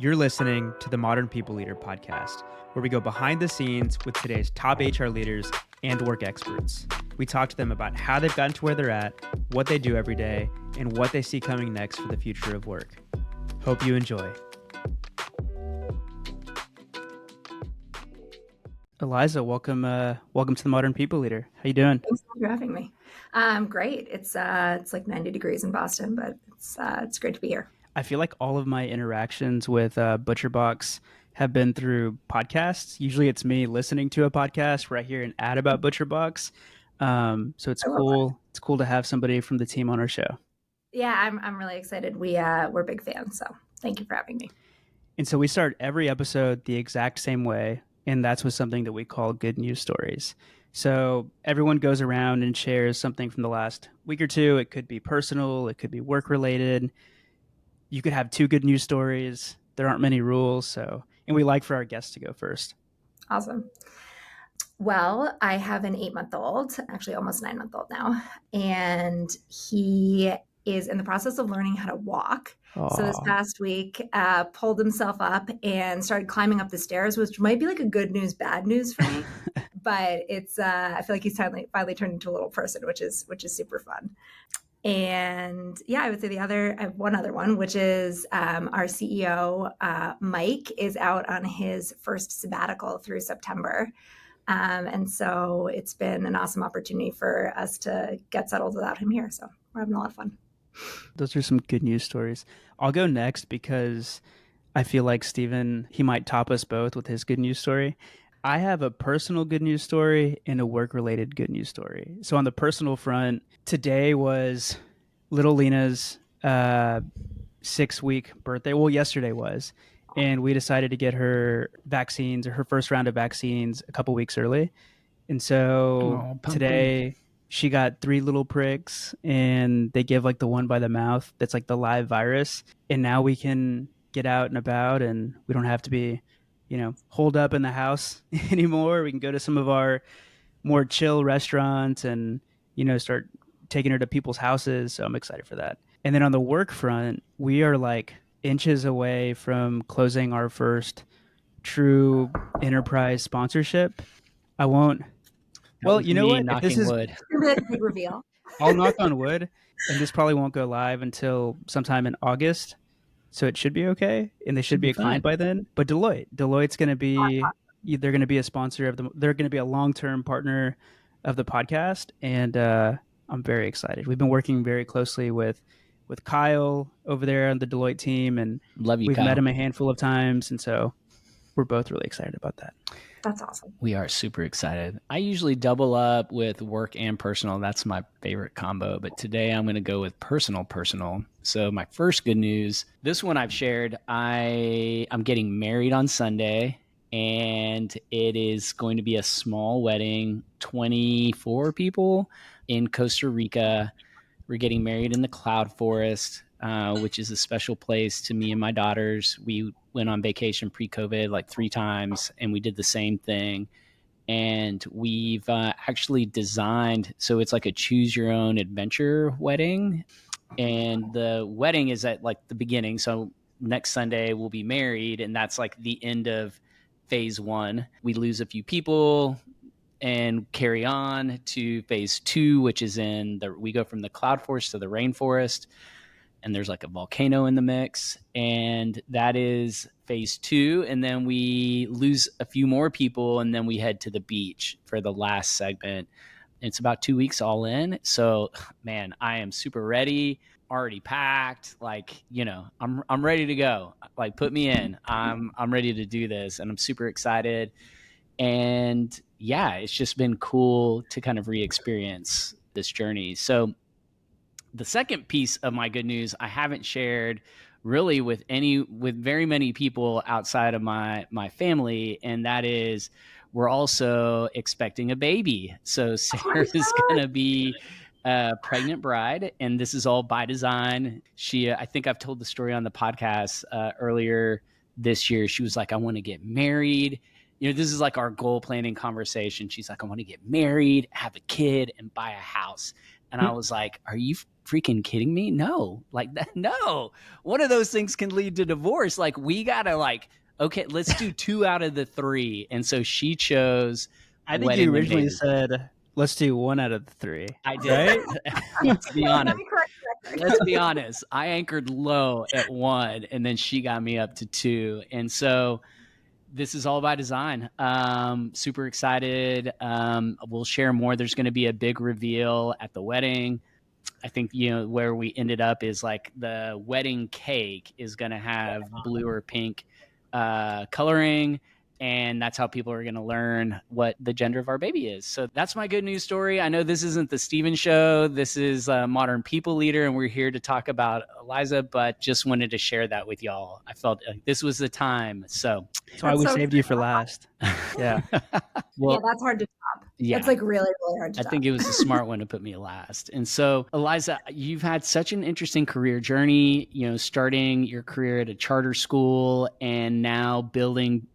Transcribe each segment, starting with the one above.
You're listening to the Modern People Leader podcast, where we go behind the scenes with today's top HR leaders and work experts. We talk to them about how they've gotten to where they're at, what they do every day, and what they see coming next for the future of work. Hope you enjoy. Eliza, welcome to the Modern People Leader. How you doing? Thanks for having me. Great. It's like 90 degrees in Boston, but it's great to be here. I feel like all of my interactions with ButcherBox have been through podcasts. Usually it's me listening to a podcast where I hear an ad about ButcherBox. So it's cool. It's cool to have somebody from the team on our show. Yeah, I'm really excited. We're big fans, so thank you for having me. And so we start every episode the exact same way, and that's with something that we call good news stories. So everyone goes around and shares something from the last week or two. It could be personal, it could be work related. You could have two good news stories. There aren't many rules, and we like for our guests to go first. Awesome. Well, I have an 8-month-old, actually almost 9-month-old now, and he is in the process of learning how to walk. Aww. So this past week, pulled himself up and started climbing up the stairs, which might be like a good news, bad news for me. But it's I feel like he's finally turned into a little person, which is super fun. And yeah, I would say I have one other one, which is our CEO, Mike, is out on his first sabbatical through September. And so it's been an awesome opportunity for us to get settled without him here. So we're having a lot of fun. Those are some good news stories. I'll go next because I feel like Steven, he might top us both with his good news story. I have a personal good news story and a work-related good news story. So on the personal front, today was little Lena's 6-week birthday. Well, yesterday was. And we decided to get her vaccines, or her first round of vaccines, a couple weeks early. And so today she got 3 little pricks, and they give like the one by the mouth that's like the live virus. And now we can get out and about, and we don't have to be holed up in the house anymore. We can go to some of our more chill restaurants and, start taking her to people's houses. So I'm excited for that. And then on the work front, we are like inches away from closing our first true enterprise sponsorship. I won't. Well, you know what? Knocking this is wood. Big reveal. I'll knock on wood, and this probably won't go live until sometime in August. So it should be okay, and they should be a client by then. But Deloitte's going to be, they're going to be a sponsor of they're going to be a long-term partner of the podcast, and I'm very excited. We've been working very closely with Kyle over there on the Deloitte team, and we've met him a handful of times, and so we're both really excited about that. That's awesome. We are super excited. I usually double up with work and personal. That's my favorite combo. But today I'm going to go with personal. So my first good news, this one I've shared, I'm getting married on Sunday, and it is going to be a small wedding, 24 people in Costa Rica. We're getting married in the Cloud Forest, which is a special place to me and my daughters. We went on vacation pre-COVID like 3 times, and we did the same thing. And we've actually designed, so it's like a choose your own adventure wedding. And the wedding is at like the beginning. So next Sunday we'll be married, and that's like the end of phase 1. We lose a few people and carry on to phase 2, which is we go from the cloud forest to the rainforest, and there's like a volcano in the mix, and that is phase 2. And then we lose a few more people, and then we head to the beach for the last segment. It's about 2 weeks all in. So man, I am super ready, already packed. Like, I'm ready to go. Like, put me in. I'm ready to do this, and I'm super excited. And yeah, it's just been cool to kind of re-experience this journey. So the second piece of my good news I haven't shared really with very many people outside of my family, and that is we're also expecting a baby. So Sarah is going to be a pregnant bride, and this is all by design. I think I've told the story on the podcast earlier this year. She was like, I want to get married. This is like our goal planning conversation. She's like, I want to get married, have a kid, and buy a house. And I was like, are you freaking kidding me? No, like that. No, one of those things can lead to divorce. Like we gotta okay, let's do 2 out of the 3. And so she chose I think wedding you and originally baby. said, let's do 1 out of the 3. I did. Right? Let's be honest. Correct. Let's be honest. I anchored low at 1, and then she got me up to 2. And so this is all by design. Super excited. We'll share more. There's going to be a big reveal at the wedding. I think, where we ended up is like the wedding cake is going to have blue or pink coloring. And that's how people are going to learn what the gender of our baby is. So that's my good news story. I know this isn't the Steven Show. This is Modern People Leader, and we're here to talk about Eliza, but just wanted to share that with y'all. I felt like this was the time. So that's why we saved you for last. Yeah. Well, yeah, that's hard to top. Yeah. It's like really, really hard to top. I think it was a smart one to put me last. And so, Eliza, you've had such an interesting career journey, starting your career at a charter school and now building,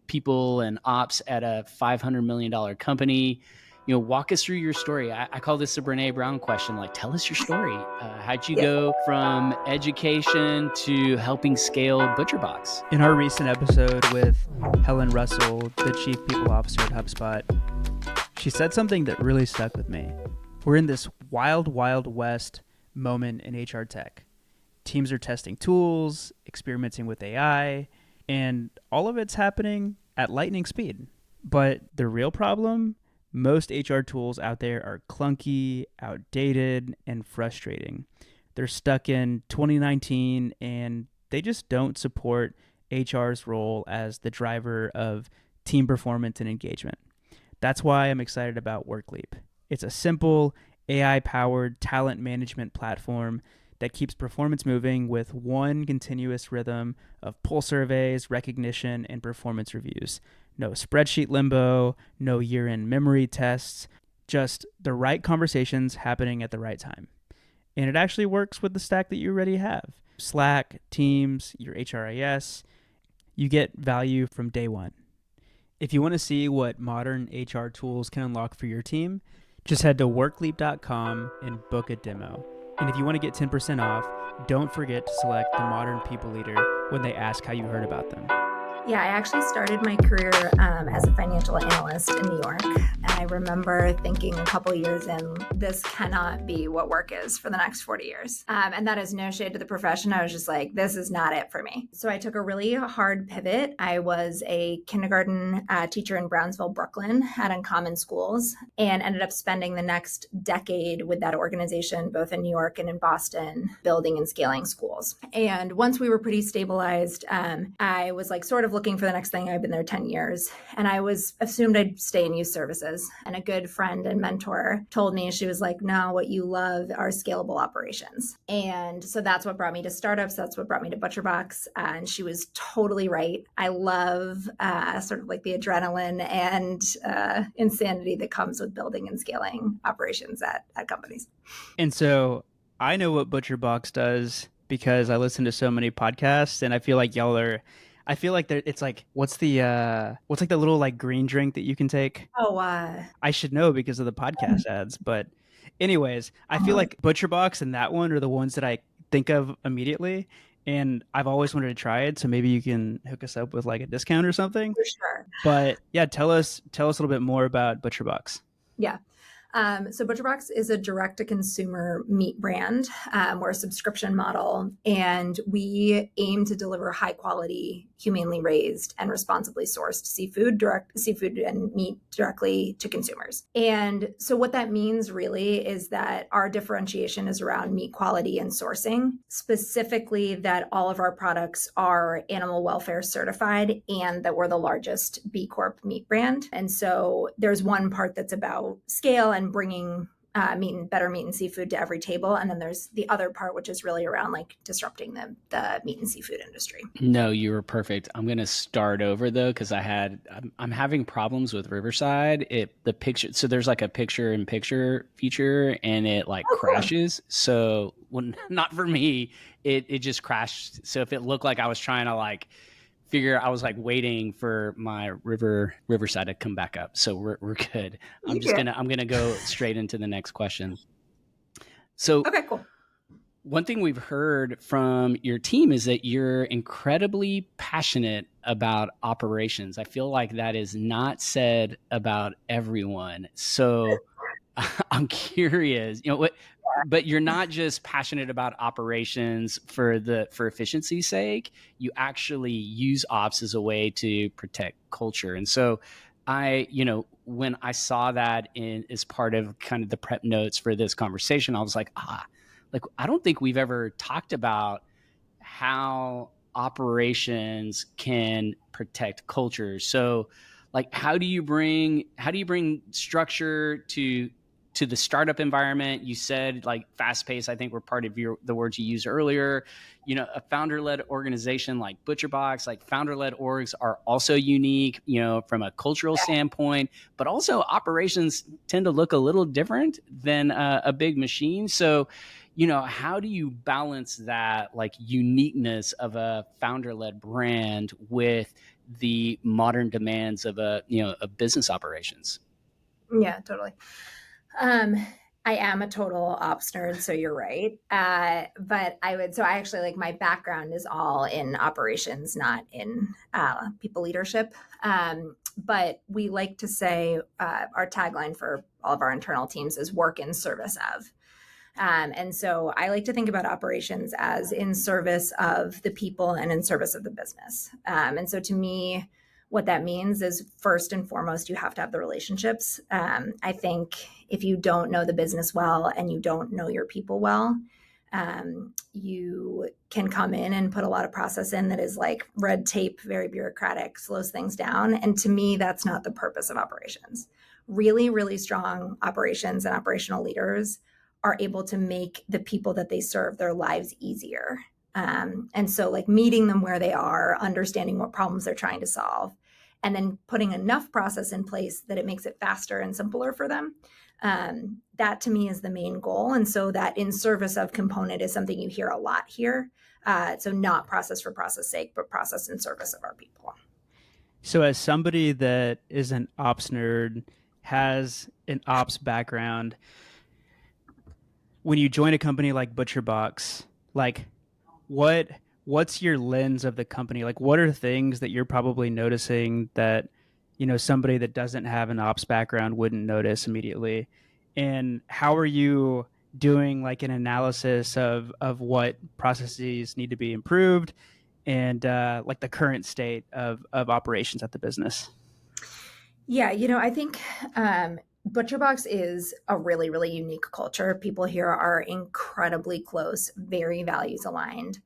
people and ops at a $500 million company. Walk us through your story. I call this the Brene Brown question. Like, tell us your story. How'd you go from education to helping scale ButcherBox? In our recent episode with Helen Russell, the Chief People Officer at HubSpot, she said something that really stuck with me. We're in this wild, wild west moment in HR tech. Teams are testing tools, experimenting with AI, and all of it's happening at lightning speed. But the real problem, most HR tools out there are clunky, outdated, and frustrating. They're stuck in 2019, and they just don't support HR's role as the driver of team performance and engagement. That's why I'm excited about Workleap. It's a simple, AI-powered talent management platform that keeps performance moving with one continuous rhythm of pull surveys, recognition, and performance reviews. No spreadsheet limbo, no year-end memory tests, just the right conversations happening at the right time. And it actually works with the stack that you already have. Slack, Teams, your HRIS. You get value from day one. If you want to see what modern HR tools can unlock for your team, just head to workleap.com and book a demo. And if you want to get 10% off, don't forget to select the Modern People Leader when they ask how you heard about them. Yeah, I actually started my career as a financial analyst in New York. And I remember thinking a couple years in, this cannot be what work is for the next 40 years. And that is no shade to the profession. I was just like, this is not it for me. So I took a really hard pivot. I was a kindergarten teacher in Brownsville, Brooklyn at Uncommon Schools, and ended up spending the next decade with that organization, both in New York and in Boston, building and scaling schools. And once we were pretty stabilized, I was like sort of looking for the next thing. I've been there 10 years and I was assumed I'd stay in youth services. And a good friend and mentor told me, she was like, no, what you love are scalable operations. And so that's what brought me to startups. That's what brought me to ButcherBox. And she was totally right. I love sort of like the adrenaline and insanity that comes with building and scaling operations at companies. And so I know what ButcherBox does because I listen to so many podcasts, and I feel like y'all are, I feel like it's like, what's the little like green drink that you can take? Oh, I should know because of the podcast ads. But anyways, I feel like ButcherBox and that one are the ones that I think of immediately. And I've always wanted to try it. So maybe you can hook us up with like a discount or something. For sure. But yeah, tell us a little bit more about ButcherBox. Yeah. So ButcherBox is a direct-to-consumer meat brand. We're a subscription model, and we aim to deliver high-quality, humanely raised, and responsibly sourced seafood and meat directly to consumers. And so what that means really is that our differentiation is around meat quality and sourcing, specifically that all of our products are animal welfare certified and that we're the largest B Corp meat brand. And so there's one part that's about scale and bringing better meat and seafood to every table. And then there's the other part, which is really around like disrupting the meat and seafood industry. No, you were perfect. I'm going to start over though, because I'm having problems with Riverside. The picture, so there's like a picture in picture feature and it like crashes. So not for me, it just crashed. So if it looked like I was trying to like I was like waiting for my Riverside to come back up. So we're good. I'm gonna go straight into the next question. So okay, cool. One thing we've heard from your team is that you're incredibly passionate about operations. I feel like that is not said about everyone. So I'm curious, but you're not just passionate about operations for efficiency's sake. You actually use ops as a way to protect culture. And so when I saw that as part of kind of the prep notes for this conversation, I was like, I don't think we've ever talked about how operations can protect culture. So like, how do you bring structure to the startup environment? You said like fast paced, I think were part of the words you used earlier. A founder led organization like ButcherBox, like founder led orgs are also unique, from a cultural standpoint, but also operations tend to look a little different than a big machine. So, how do you balance that like uniqueness of a founder led brand with the modern demands of a business operations? Yeah, totally. I am a total ops nerd, so you're right. But I actually like my background is all in operations, not in people leadership. But we like to say our tagline for all of our internal teams is work in service of. And so I like to think about operations as in service of the people and in service of the business. And so to me, what that means is first and foremost, you have to have the relationships. I think if you don't know the business well and you don't know your people well, you can come in and put a lot of process in that is like red tape, very bureaucratic, slows things down. And to me, that's not the purpose of operations. Really, really strong operations and operational leaders are able to make the people that they serve their lives easier. And so like meeting them where they are, understanding what problems they're trying to solve, and then putting enough process in place that it makes it faster and simpler for them. That to me is the main goal. And so that in service of component is something you hear a lot here. So not process for process sake, but process in service of our people. So as somebody that is an ops nerd, has an ops background, when you join a company like ButcherBox, like what's your lens of the company? Like, what are things that you're probably noticing that, somebody that doesn't have an ops background wouldn't notice immediately? And how are you doing like an analysis of what processes need to be improved and like the current state of operations at the business? Yeah, I think ButcherBox is a really, really unique culture. People here are incredibly close, very values aligned.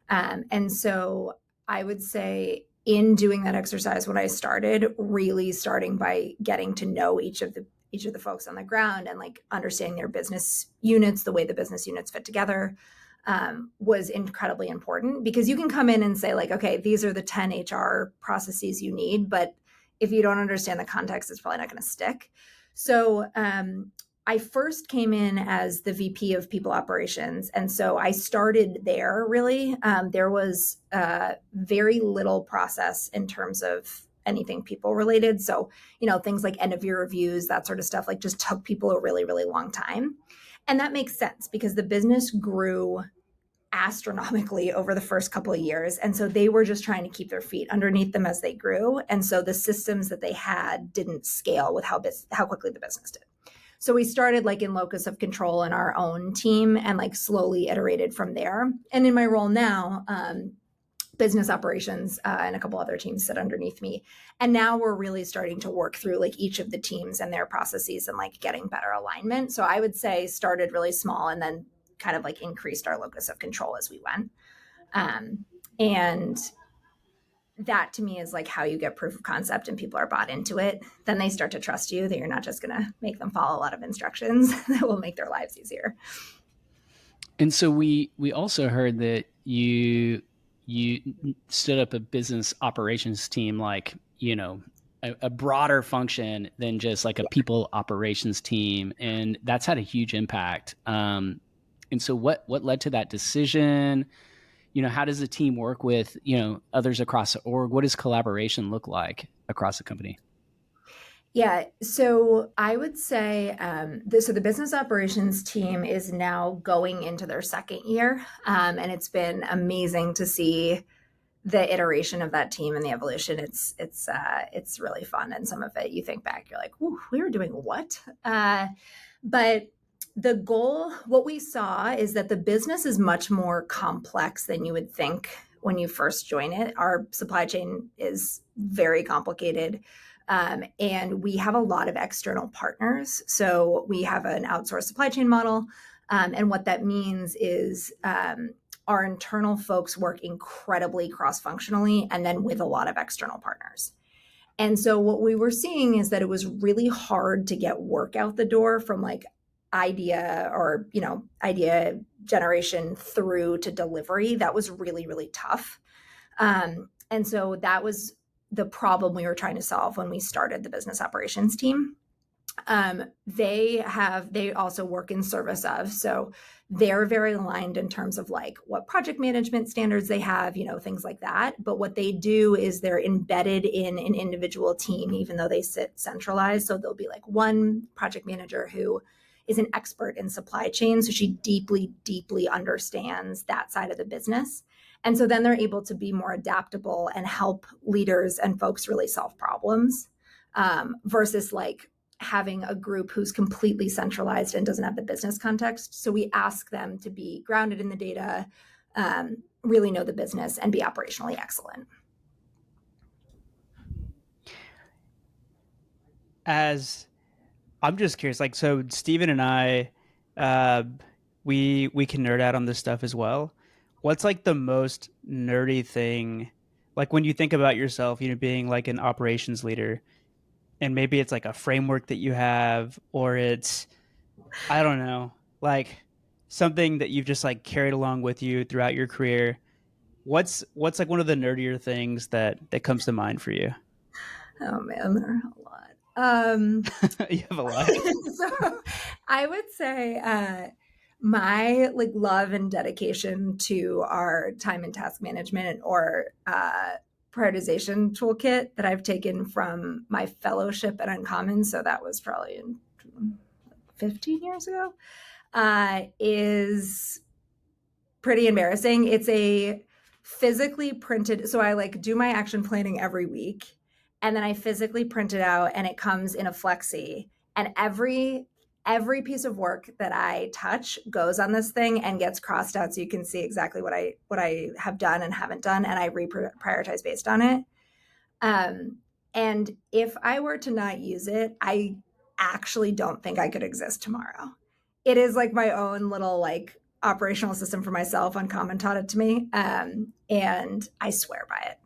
And so I would say in doing that exercise, when I started, really starting by getting to know each of the folks on the ground and like understanding their business units, the way the business units fit together, was incredibly important, because you can come in and say like, okay, these are the 10 HR processes you need, but if you don't understand the context, it's probably not going to stick. So I first came in as the VP of people operations. And so I started there really. There was very little process in terms of anything people related. So, things like end of year reviews, that sort of stuff, like just took people a really, really long time. And that makes sense because the business grew astronomically over the first couple of years. And so they were just trying to keep their feet underneath them as they grew. And so the systems that they had didn't scale with how quickly the business did. So we started like in locus of control in our own team and like slowly iterated from there. And in my role now, business operations and a couple other teams sit underneath me. And now we're really starting to work through like each of the teams and their processes and like getting better alignment. So I would say started really small and then kind of like increased our locus of control as we went. And that to me is like how you get proof of concept and people are bought into it. Then they start to trust you that you're not just going to make them follow a lot of instructions that will make their lives easier. And so we also heard that you stood up a business operations team, like, a broader function than just like a people operations team. And that's had a huge impact. And so what led to that decision? How does the team work with, others across the org? What does collaboration look like across the company? Yeah, so I would say so the business operations team is now going into their second year, and it's been amazing to see the iteration of that team and the evolution. It's really fun, and some of it you think back, you're like, "Ooh, we were doing what?" But the goal, what we saw, is that the business is much more complex than you would think when you first join it. Our supply chain is very complicated. And we have a lot of external partners. So we have an outsourced supply chain model. And what that means is our internal folks work incredibly cross-functionally and then with a lot of external partners. And so what we were seeing is that it was really hard to get work out the door from like idea or, idea generation through to delivery. That was really, really tough. And so that was the problem we were trying to solve when we started the business operations team. They also work in service of, so they're very aligned in terms of like what project management standards they have, things like that. But what they do is they're embedded in an individual team, even though they sit centralized. So there'll be like one project manager who is an expert in supply chain. So she deeply, deeply understands that side of the business. And so then they're able to be more adaptable and help leaders and folks really solve problems versus like having a group who's completely centralized and doesn't have the business context. So we ask them to be grounded in the data, really know the business, and be operationally excellent. As I'm just curious, like, so Steven and I, we can nerd out on this stuff as well. What's like the most nerdy thing, like when you think about yourself, being like an operations leader, and maybe it's like a framework that you have, or it's, I don't know, like something that you've just like carried along with you throughout your career. What's like one of the nerdier things that comes to mind for you? Oh man, there are a lot. You have a lot. So I would say my like love and dedication to our time and task management or prioritization toolkit that I've taken from my fellowship at Uncommon. So that was probably 15 years ago, is pretty embarrassing. It's a physically printed, so I like do my action planning every week, and then I physically print it out, and it comes in a flexi, and every piece of work that I touch goes on this thing and gets crossed out, so you can see exactly what I have done and haven't done, and I reprioritize based on it. And if I were to not use it, I actually don't think I could exist tomorrow. It is like my own little like operational system for myself. Uncommon taught it to me, and I swear by it.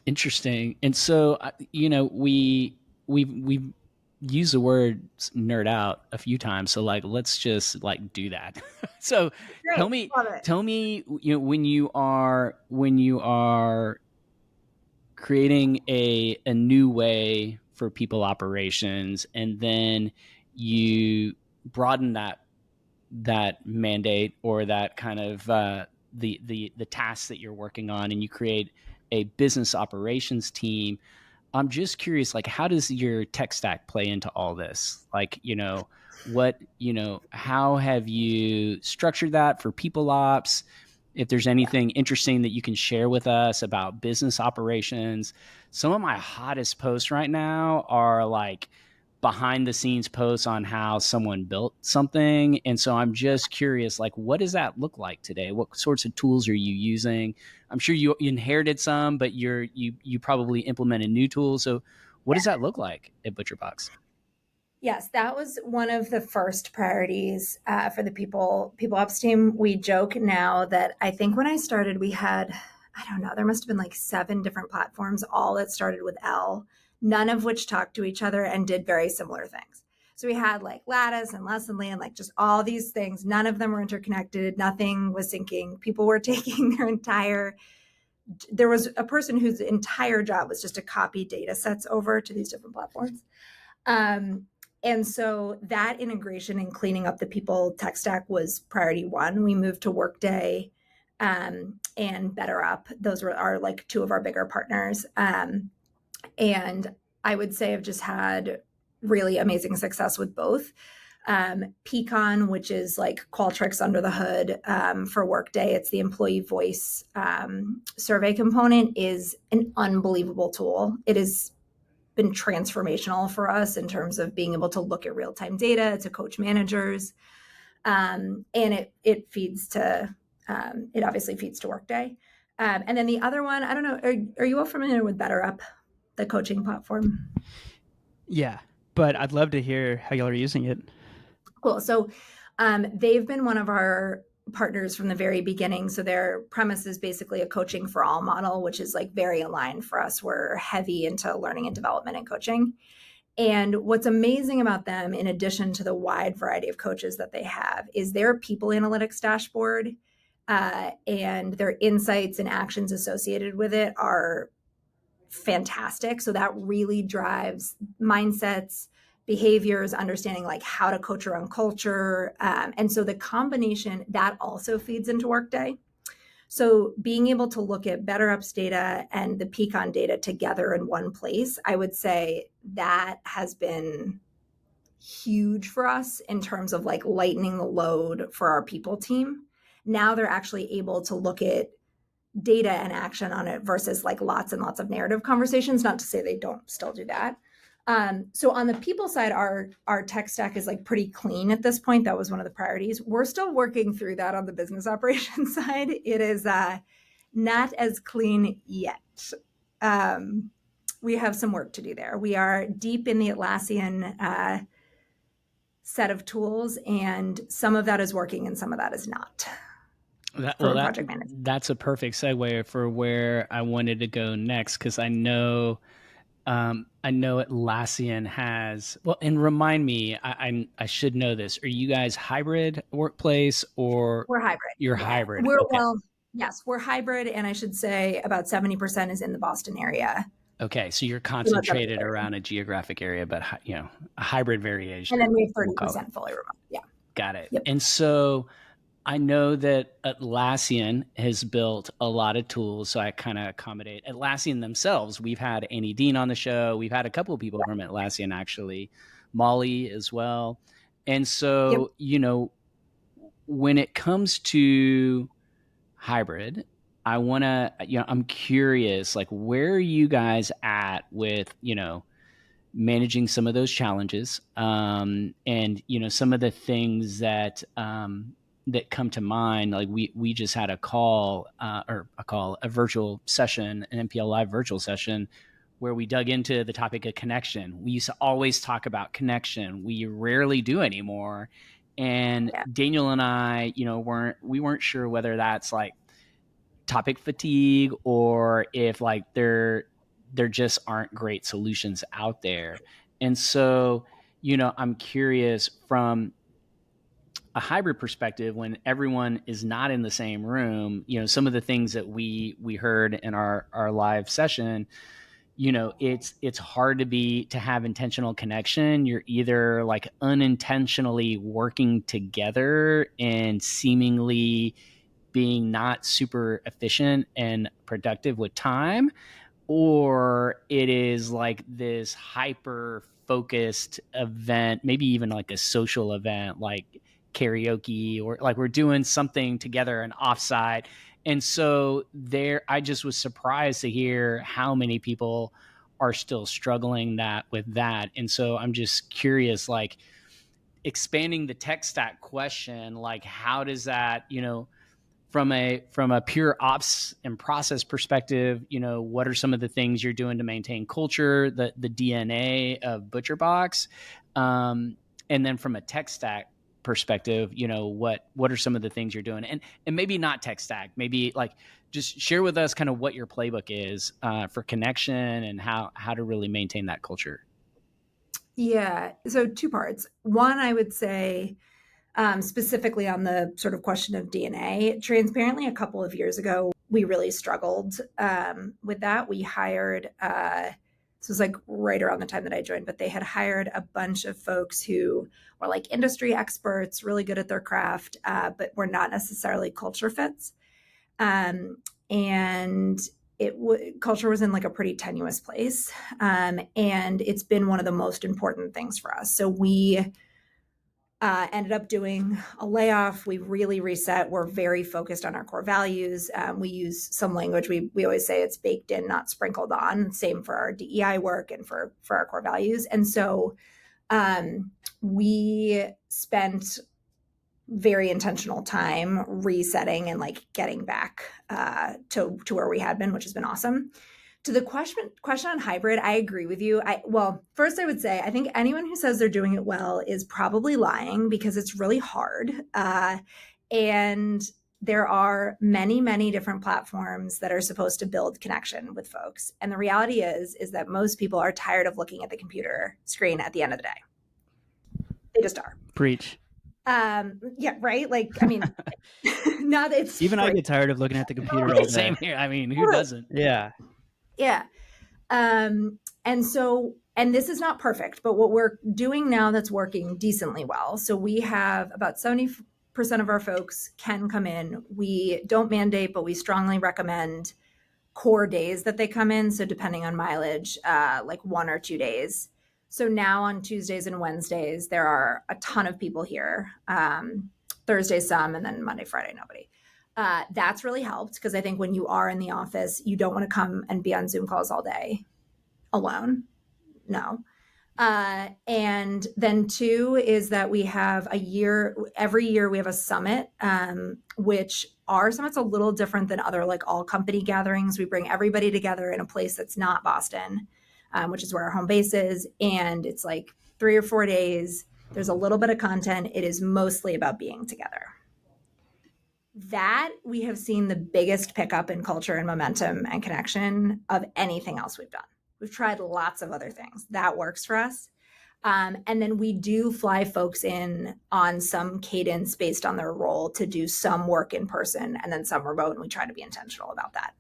Interesting. And so, we've used the word nerd out a few times. So like, let's just like do that. So Great. tell me, when you are creating a new way for people operations, and then you broaden that mandate or that kind of the tasks that you're working on, and you create a business operations team. I'm just curious, like, how does your tech stack play into all this? Like, how have you structured that for people ops? If there's anything interesting that you can share with us about business operations. Some of my hottest posts right now are like behind the scenes posts on how someone built something. And so I'm just curious, like, what does that look like today? What sorts of tools are you using? I'm sure you inherited some, but you probably implemented new tools. So what does that look like at ButcherBox? Yes, that was one of the first priorities for the people ops team. We joke now that I think when I started, we had, I don't know, there must have been like 7 different platforms, all that started with L, none of which talked to each other and did very similar things. So we had like Lattice and Lessonly and like just all these things. None of them were interconnected. Nothing was syncing. People were taking there was a person whose entire job was just to copy data sets over to these different platforms. And so that integration and cleaning up the people tech stack was priority 1. We moved to Workday and BetterUp. Those are like 2 of our bigger partners. And I would say I've just had really amazing success with both. Pecan, which is like Qualtrics under the hood for Workday, it's the employee voice survey component, is an unbelievable tool. It has been transformational for us in terms of being able to look at real-time data to coach managers. And it feeds to, it obviously feeds to Workday. And then the other one, I don't know, are you all familiar with BetterUp, the coaching platform? Yeah, but I'd love to hear how y'all are using it. Cool. So they've been one of our partners from the very beginning. So their premise is basically a coaching for all model, which is like very aligned for us. We're heavy into learning and development and coaching. And what's amazing about them, in addition to the wide variety of coaches that they have, is their people analytics dashboard and their insights and actions associated with it are fantastic. So that really drives mindsets, behaviors, understanding like how to coach around culture. And so the combination that also feeds into Workday. So being able to look at BetterUp's data and the Pecan data together in one place, I would say that has been huge for us in terms of like lightening the load for our people team. Now they're actually able to look at data and action on it versus like lots and lots of narrative conversations. Not to say they don't still do that. So on the people side, our tech stack is like pretty clean at this point. That was one of the priorities. We're still working through that on the business operations side. It is not as clean yet. We have some work to do there. We are deep in the Atlassian set of tools, and some of that is working and some of that is not. That's a perfect segue for where I wanted to go next, because I know Atlassian has, well, and remind me, I should know this. Are you guys hybrid workplace, or we're hybrid? You're hybrid. Okay. Well, yes, we're hybrid, and I should say about 70% is in the Boston area. Okay, so you're concentrated around a geographic area, but a hybrid variation. And then we have 30% fully remote. Yeah. Got it. Yep. And so I know that Atlassian has built a lot of tools, so I kind of accommodate Atlassian themselves. We've had Annie Dean on the show. We've had a couple of people from Atlassian, actually, Molly as well. And so, when it comes to hybrid, I want to, I'm curious, like, where are you guys at with, managing some of those challenges, and, some of the things that, that come to mind. Like we just had a virtual session, an MPL Live virtual session, where we dug into the topic of connection. We used to always talk about connection. We rarely do anymore. And Daniel and I, we weren't sure whether that's like topic fatigue or if like there just aren't great solutions out there. And so, I'm curious, from a hybrid perspective, when everyone is not in the same room, some of the things that we heard in our live session, it's hard to have intentional connection. You're either like unintentionally working together and seemingly being not super efficient and productive with time, or it is like this hyper focused event, maybe even like a social event, like karaoke, or like we're doing something together and offsite. And so I just was surprised to hear how many people are still struggling with that. And so I'm just curious, like, expanding the tech stack question, like how does that, from a pure ops and process perspective, what are some of the things you're doing to maintain culture, the DNA of ButcherBox, and then from a tech stack perspective, what are some of the things you're doing, and maybe not tech stack, maybe like just share with us kind of what your playbook is for connection and how to really maintain that culture. Yeah, so two parts. One, I would say, specifically on the sort of question of DNA, transparently, a couple of years ago, we really struggled with that. We hired, this was like right around the time that I joined, but they had hired a bunch of folks who were like industry experts, really good at their craft, but were not necessarily culture fits. And culture was in like a pretty tenuous place. And it's been one of the most important things for us. So we ended up doing a layoff. We really reset. We're very focused on our core values. We use some language. We always say it's baked in, not sprinkled on. Same for our DEI work and for our core values. And so we spent very intentional time resetting and like getting back to where we had been, which has been awesome. To the question on hybrid, I agree with you. First I would say, I think anyone who says they're doing it well is probably lying, because it's really hard. And there are many, many different platforms that are supposed to build connection with folks. And the reality is that most people are tired of looking at the computer screen at the end of the day. They just are. Preach. Yeah, right? Like, I mean, not that it's even I get tired of looking at the computer all day. Same here. I mean, who doesn't? Yeah. Yeah. And this is not perfect, but what we're doing now that's working decently well. So we have about 70% of our folks can come in. We don't mandate, but we strongly recommend core days that they come in. So depending on mileage, like 1 or 2 days. So now on Tuesdays and Wednesdays, there are a ton of people here. Thursday, some, and then Monday, Friday, nobody. That's really helped, because I think when you are in the office, you don't want to come and be on Zoom calls all day alone. No. And then 2 is that we have every year we have a summit, which our summit's a little different than other like all company gatherings. We bring everybody together in a place that's not Boston, which is where our home base is. And it's like 3 or 4 days. There's a little bit of content. It is mostly about being together. That we have seen the biggest pickup in culture and momentum and connection of anything else we've done. We've tried lots of other things. That works for us. And then we do fly folks in on some cadence based on their role to do some work in person and then some remote. And we try to be intentional about that.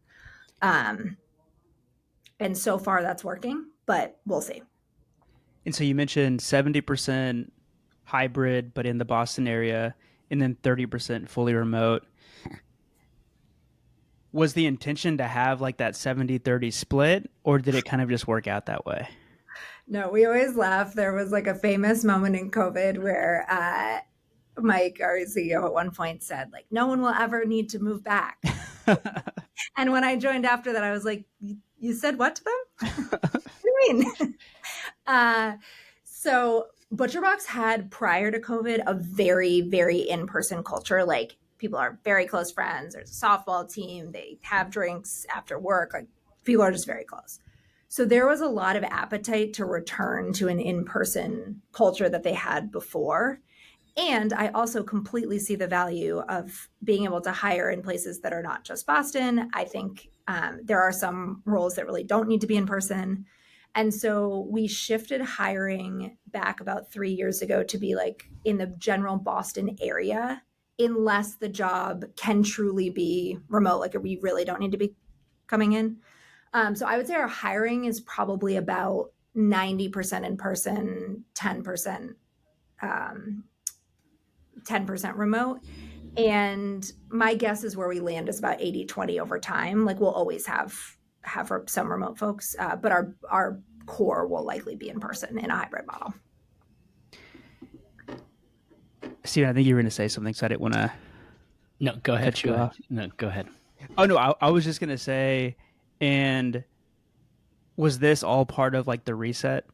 And so far that's working, but we'll see. And so you mentioned 70% hybrid, but in the Boston area, and then 30% fully remote. Was the intention to have like that 70-30 split, or did it kind of just work out that way? No, we always laugh. There was like a famous moment in COVID where Mike, our CEO, at one point said, like, no one will ever need to move back. And when I joined after that, I was like, you said what to them? What do you mean? So ButcherBox had, prior to COVID, a very, very in-person culture. Like, people are very close friends. There's a softball team. They have drinks after work. Like, people are just very close. So there was a lot of appetite to return to an in-person culture that they had before. And I also completely see the value of being able to hire in places that are not just Boston. I think there are some roles that really don't need to be in person. And so we shifted hiring back about 3 years ago to be like in the general Boston area, unless the job can truly be remote, like we really don't need to be coming in. So I would say our hiring is probably about 90% in person, 10% remote. And my guess is where we land is about 80-20 over time. Like, we'll always have some remote folks, but our core will likely be in person in a hybrid model. Steven, I think you were going to say something, so I didn't want to. No, go ahead. Cut you off. No, go ahead. Oh no, I was just going to say, and was this all part of like the reset?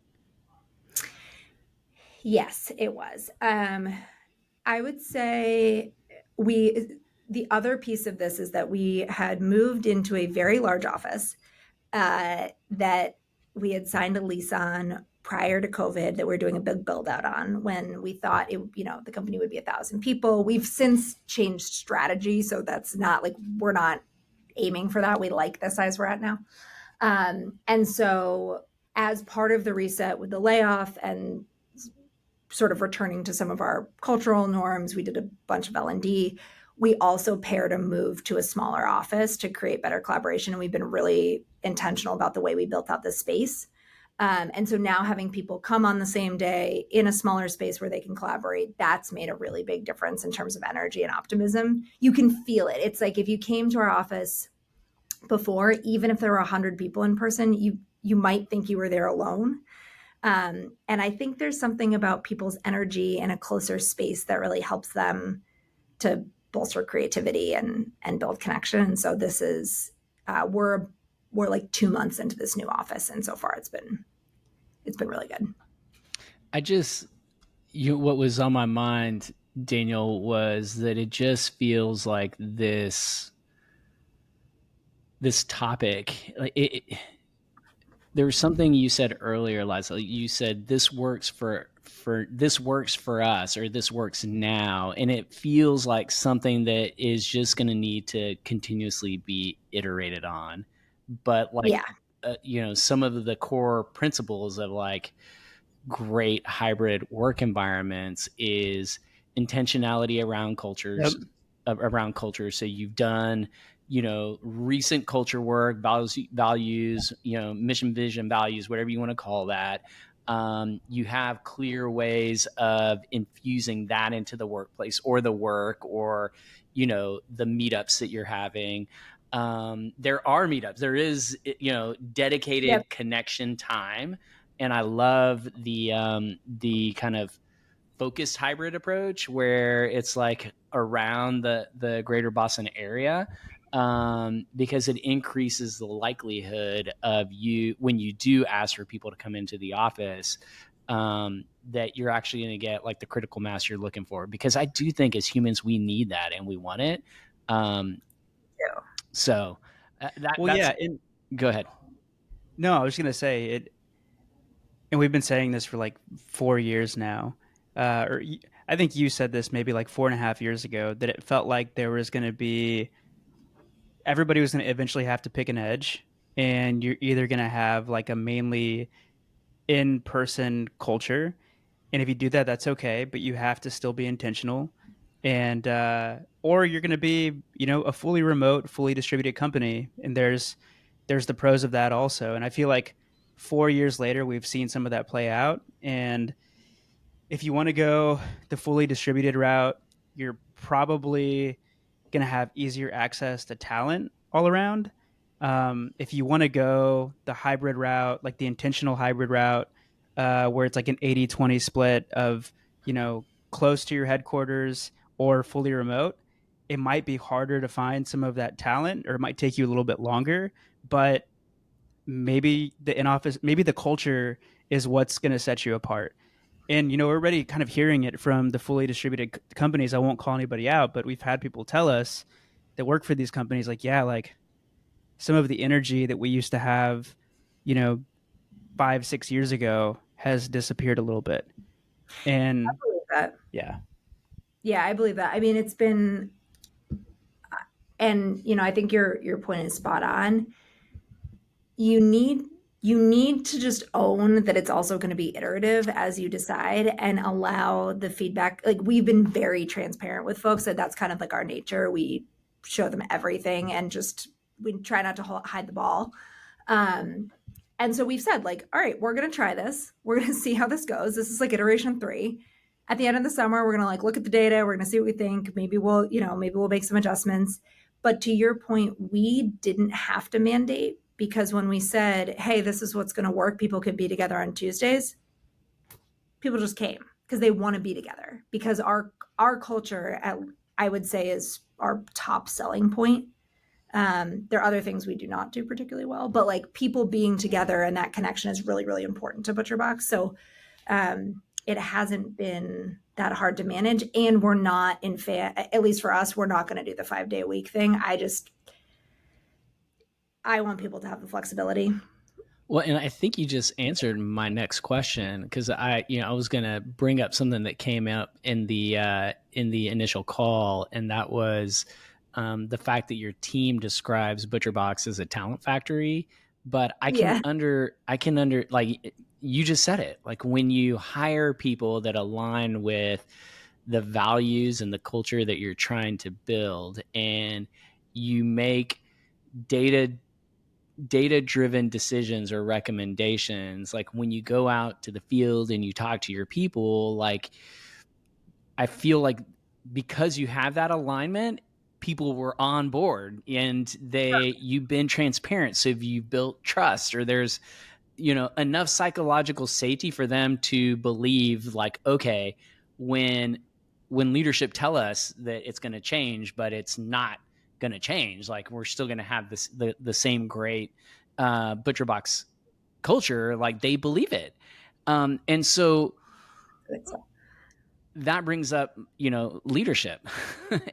Yes, it was. I would say the other piece of this is that we had moved into a very large office that we had signed a lease on prior to COVID that we're doing a big build out on, when we thought the company would be 1,000 people. We've since changed strategy. So that's not like, we're not aiming for that. We like the size we're at now. And so as part of the reset with the layoff and sort of returning to some of our cultural norms, we did a bunch of L&D. We also paired a move to a smaller office to create better collaboration. And we've been really intentional about the way we built out this space. And so now having people come on the same day in a smaller space where they can collaborate, that's made a really big difference in terms of energy and optimism. You can feel it. It's like if you came to our office before, even if there were 100 people in person, you might think you were there alone. And I think there's something about people's energy in a closer space that really helps them to bolster creativity and build connection. And so this is we're like 2 months into this new office, and so far it's been really good. What was on my mind, Daniel, was that it just feels like this topic, there was something you said earlier, Eliza. You said this works for us, or this works now, and it feels like something that is just going to need to continuously be iterated on. But some of the core principles of like great hybrid work environments is intentionality around cultures. So you've done recent culture work, values, mission, vision, values, whatever you want to call that. You have clear ways of infusing that into the workplace or the work, or the meetups that you're having. There are meetups. There is dedicated connection time, and I love the kind of focused hybrid approach where it's like around the greater Boston area, because it increases the likelihood of when you do ask for people to come into the office, that you're actually going to get like the critical mass you're looking for, because I do think as humans we need that and we want it. So go ahead. No, I was going to say it, and we've been saying this for like 4 years now. I think you said this maybe like 4.5 years ago, that it felt like there was going to be, everybody was going to eventually have to pick an edge, and you're either going to have like a mainly in-person culture, and if you do that, that's okay, but you have to still be intentional, and or you're going to be a fully remote, fully distributed company, and there's the pros of that also. And I feel like 4 years later, we've seen some of that play out. And if you want to go the fully distributed route, you're probably going to have easier access to talent all around. If you want to go the hybrid route, like the intentional hybrid route, where it's like an 80-20 split of, close to your headquarters or fully remote, it might be harder to find some of that talent, or it might take you a little bit longer, but maybe the in-office, maybe the culture is what's going to set you apart. And we're already kind of hearing it from the fully distributed companies. I won't call anybody out, but we've had people tell us that work for these companies, like, yeah, like some of the energy that we used to have 5-6 years ago has disappeared a little bit. And I believe that. Yeah, I believe that. I mean, it's been, and I think your point is spot on. You need to just own that it's also going to be iterative as you decide, and allow the feedback. Like, we've been very transparent with folks that that's kind of like our nature. We show them everything, and just we try not to hide the ball. And so we've said, like, all right, we're going to try this. We're going to see how this goes. This is like iteration 3. At the end of the summer, we're going to like look at the data. We're going to see what we think. Maybe we'll make some adjustments. But to your point, we didn't have to mandate, because when we said, hey, this is what's going to work, people can be together on Tuesdays, people just came because they want to be together, because our culture, I would say, is our top selling point. There are other things we do not do particularly well, but like people being together and that connection is really, really important to ButcherBox. So it hasn't been that hard to manage, and we're not at least for us, we're not going to do the 5-day-a-week thing. I want people to have the flexibility. Well, and I think you just answered my next question, because I was going to bring up something that came up in the initial call, and that was the fact that your team describes ButcherBox as a talent factory. But I can like you just said it, like when you hire people that align with the values and the culture that you're trying to build, and you make data-driven decisions or recommendations, like when you go out to the field and you talk to your people, like I feel like because you have that alignment, people were on board and you've been transparent. So if you've built trust, or there's, enough psychological safety for them to believe like, okay, when leadership tell us that it's going to change, but it's not going to change, like we're still going to have the same great ButcherBox culture, like they believe it. And so that brings up, leadership.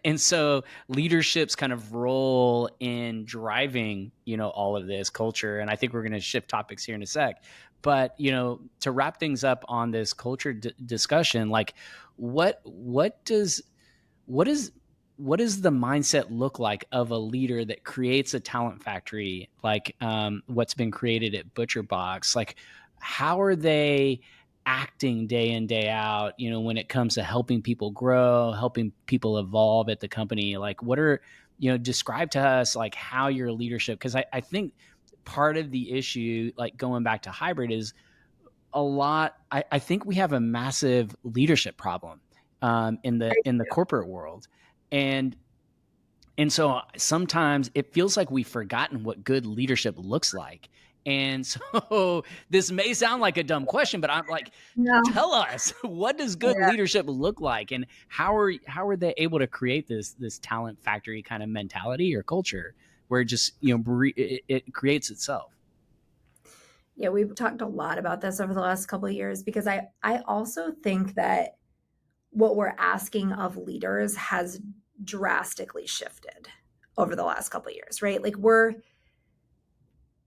And so leadership's kind of role in driving, all of this culture. And I think we're going to shift topics here in a sec. But, to wrap things up on this culture discussion, like what does the mindset look like of a leader that creates a talent factory like what's been created at ButcherBox? Like, how are they acting day in, day out, when it comes to helping people grow, helping people evolve at the company? Like, what are, describe to us like how your leadership, because I think part of the issue, like going back to hybrid, is I think we have a massive leadership problem in the corporate world. And so sometimes it feels like we've forgotten what good leadership looks like. And so this may sound like a dumb question, but I'm like, tell us, what does good leadership look like, and how are they able to create this talent factory kind of mentality or culture where it just, it creates itself? Yeah, we've talked a lot about this over the last couple of years, because I also think that what we're asking of leaders has drastically shifted over the last couple of years, right? Like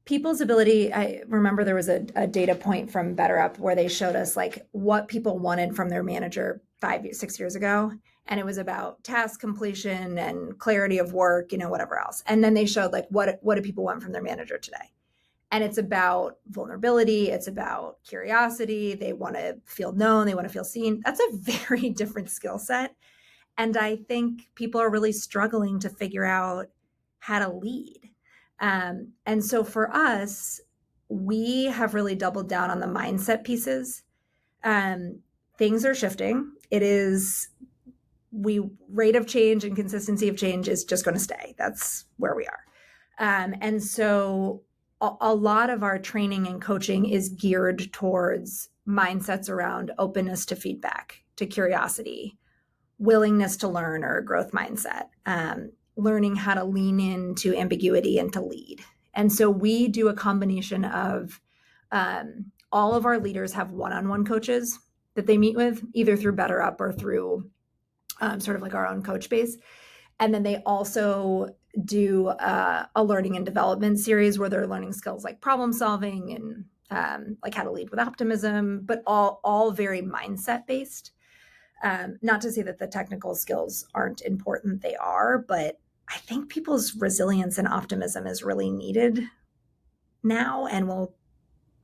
people's ability. I remember there was a data point from BetterUp where they showed us like what people wanted from their manager 6 years ago. And it was about task completion and clarity of work, whatever else. And then they showed like, what do people want from their manager today? And it's about vulnerability. It's about curiosity. They want to feel known. They want to feel seen. That's a very different skill set. And I think people are really struggling to figure out how to lead. And so for us, we have really doubled down on the mindset pieces. Things are shifting. Rate of change and consistency of change is just going to stay. That's where we are. And so a lot of our training and coaching is geared towards mindsets around openness to feedback, to curiosity, willingness to learn, or growth mindset, learning how to lean into ambiguity and to lead. And so we do a combination of all of our leaders have one-on-one coaches that they meet with, either through BetterUp or through sort of like our own coach base. And then they also do a learning and development series where they're learning skills like problem solving and like how to lead with optimism, but all very mindset based. Not to say that the technical skills aren't important, they are, but I think people's resilience and optimism is really needed now and will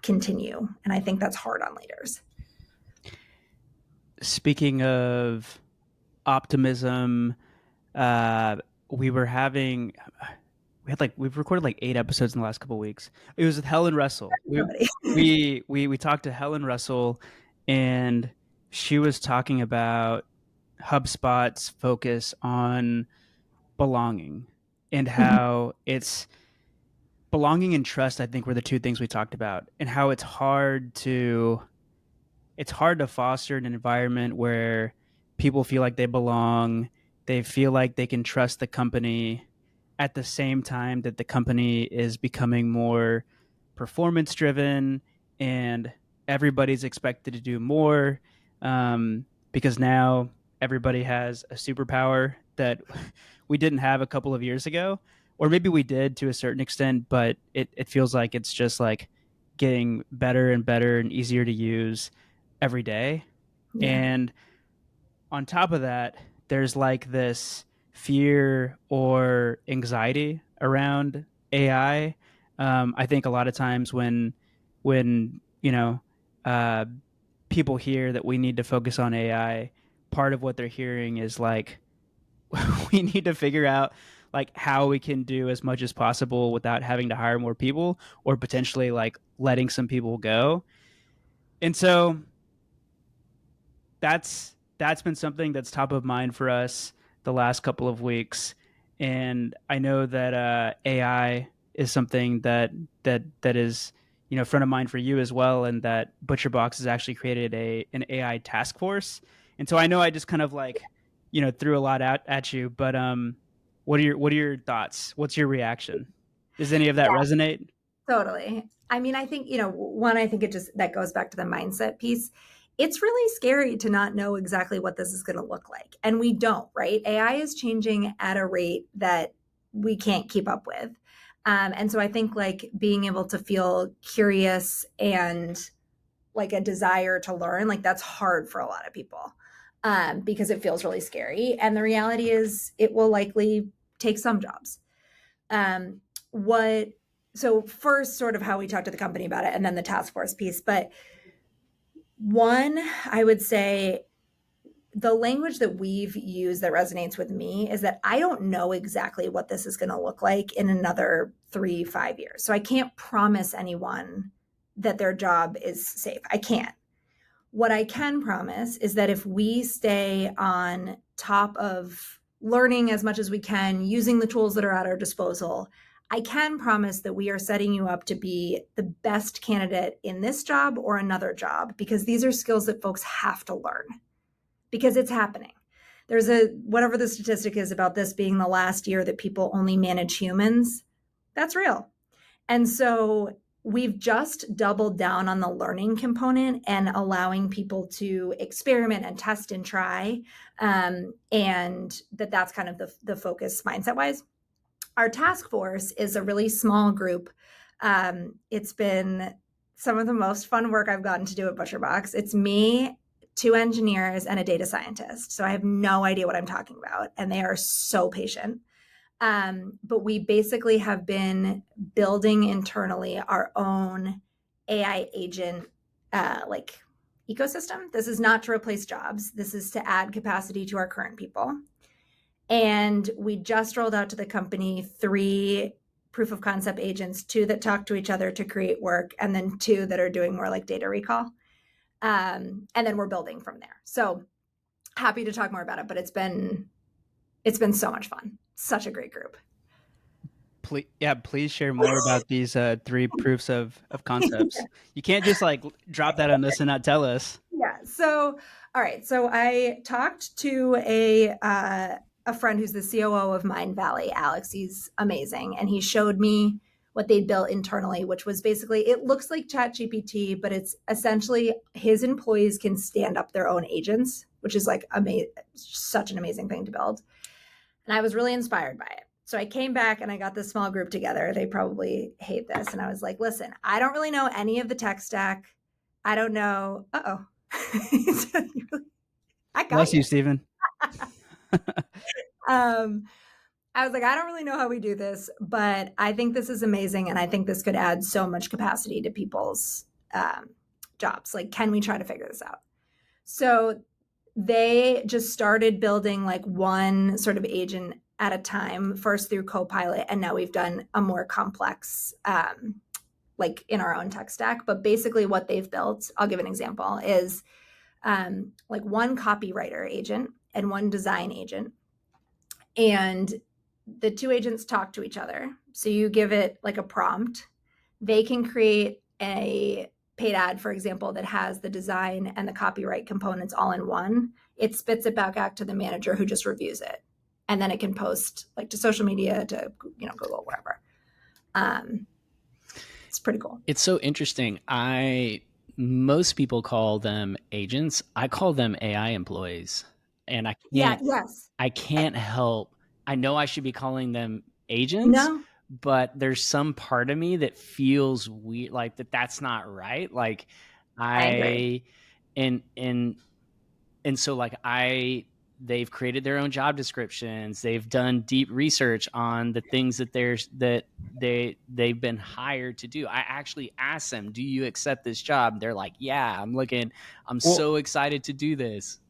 continue. And I think that's hard on leaders. Speaking of optimism, we've recorded like 8 episodes in the last couple of weeks. It was with Helen Russell. We talked to Helen Russell, and she was talking about HubSpot's focus on belonging and how it's belonging and trust, I think, were the two things we talked about, and how it's hard to foster an environment where people feel like they belong, they feel like they can trust the company, at the same time that the company is becoming more performance driven and everybody's expected to do more, because now everybody has a superpower that we didn't have a couple of years ago, or maybe we did to a certain extent, but it feels like it's just like getting better and better and easier to use every day. Yeah. And on top of that, there's like this fear or anxiety around AI. I think a lot of times when people hear that we need to focus on AI, part of what they're hearing is like we need to figure out like how we can do as much as possible without having to hire more people, or potentially like letting some people go. And so that's been something that's top of mind for us the last couple of weeks. and I know that AI is something that is, you know, front of mind for you as well, and that ButcherBox has actually created an AI task force. And so I know I just kind of like, you know, threw a lot at you, but what are your thoughts? What's your reaction? Does any of that resonate? Totally. I mean, I think, one, I think it just, that goes back to the mindset piece. It's really scary to not know exactly what this is going to look like. And we don't, right? AI is changing at a rate that we can't keep up with. And so I think like being able to feel curious and like a desire to learn, like that's hard for a lot of people, because it feels really scary. And the reality is it will likely take some jobs. So first, sort of how we talked to the company about it, and then the task force piece. But one, I would say the language that we've used that resonates with me is that I don't know exactly what this is going to look like in another 3-5 years. So I can't promise anyone that their job is safe. I can't. What I can promise is that if we stay on top of learning as much as we can, using the tools that are at our disposal, I can promise that we are setting you up to be the best candidate in this job or another job, because these are skills that folks have to learn because it's happening. There's whatever the statistic is about this being the last year that people only manage humans. That's real. And so we've just doubled down on the learning component and allowing people to experiment and test and try. And that's kind of the focus mindset wise. Our task force is a really small group. It's been some of the most fun work I've gotten to do at ButcherBox. It's me, 2 engineers, and a data scientist. So I have no idea what I'm talking about. And they are so patient. But we basically have been building internally our own AI agent like ecosystem. This is not to replace jobs. This is to add capacity to our current people. And we just rolled out to the company 3 proof of concept agents, 2 that talk to each other to create work, and then 2 that are doing more like data recall. And then we're building from there. So happy to talk more about it, but it's been so much fun. Such a great group. Please share more about these 3 proofs of concepts. You can't just like drop that on us and not tell us. Yeah. So, all right. So I talked to a friend who's the COO of Mind Valley, Alex. He's amazing. And he showed me what they built internally, which was basically, it looks like ChatGPT, but it's essentially his employees can stand up their own agents, which is like such an amazing thing to build. And I was really inspired by it. So I came back and I got this small group together. They probably hate this. And I was like, listen, I don't really know any of the tech stack. I don't know. I got Bless you, Stephen. I was like, I don't really know how we do this, but I think this is amazing. And I think this could add so much capacity to people's jobs. Like, can we try to figure this out? So they just started building like one sort of agent at a time, first through Copilot. And now we've done a more complex, like in our own tech stack. But basically what they've built, I'll give an example, is like one copywriter agent and one design agent. And the 2 agents talk to each other. So you give it like a prompt. They can create a paid ad, for example, that has the design and the copyright components all in one. It spits it back out to the manager who just reviews it. And then it can post like to social media, to, Google, wherever. It's pretty cool. It's so interesting. Most people call them agents. I call them AI employees. And I can't help. I know I should be calling them agents, but there's some part of me that feels weird, like that's not right. Like I agree. And so like they've created their own job descriptions. They've done deep research on the things that they've been hired to do. I actually asked them, do you accept this job? They're like, yeah, I'm so excited to do this.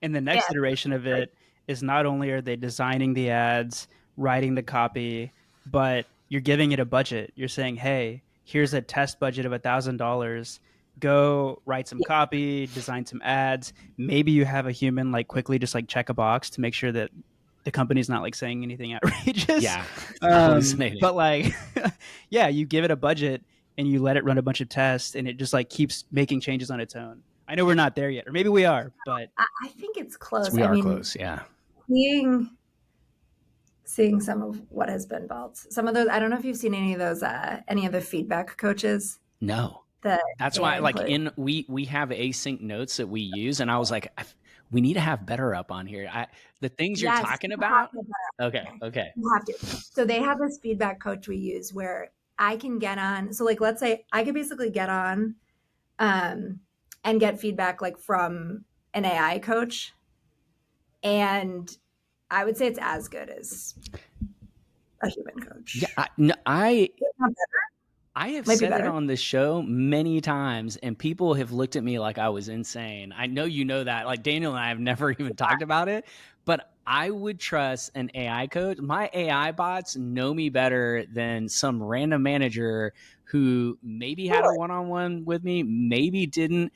And the next iteration of it is not only are they designing the ads, writing the copy, but you're giving it a budget. You're saying, hey, here's a test budget of $1,000. Go write some copy, design some ads. Maybe you have a human like quickly just like check a box to make sure that the company's not like saying anything outrageous. Yeah. Hallucinating. But like, yeah, you give it a budget and you let it run a bunch of tests and it just like keeps making changes on its own. I know we're not there yet, or maybe we are, but I think it's close. We are close, yeah. Seeing some of what has been built. Some of those, I don't know if you've seen any of the feedback coaches. No. That's why, like, we have async notes that we use, and I was like, we need to have BetterUp on here. The things you're talking about. Okay. You have to. So they have this feedback coach we use where I can get on. So like, let's say I could basically get on, and get feedback like from an AI coach, and I would say it's as good as a human coach. Yeah, I have said it on the show many times, and people have looked at me like I was insane. I know you know that. Like Daniel and I have never even talked about it, but I would trust an AI coach. My AI bots know me better than some random manager who maybe had a one-on-one with me, maybe didn't,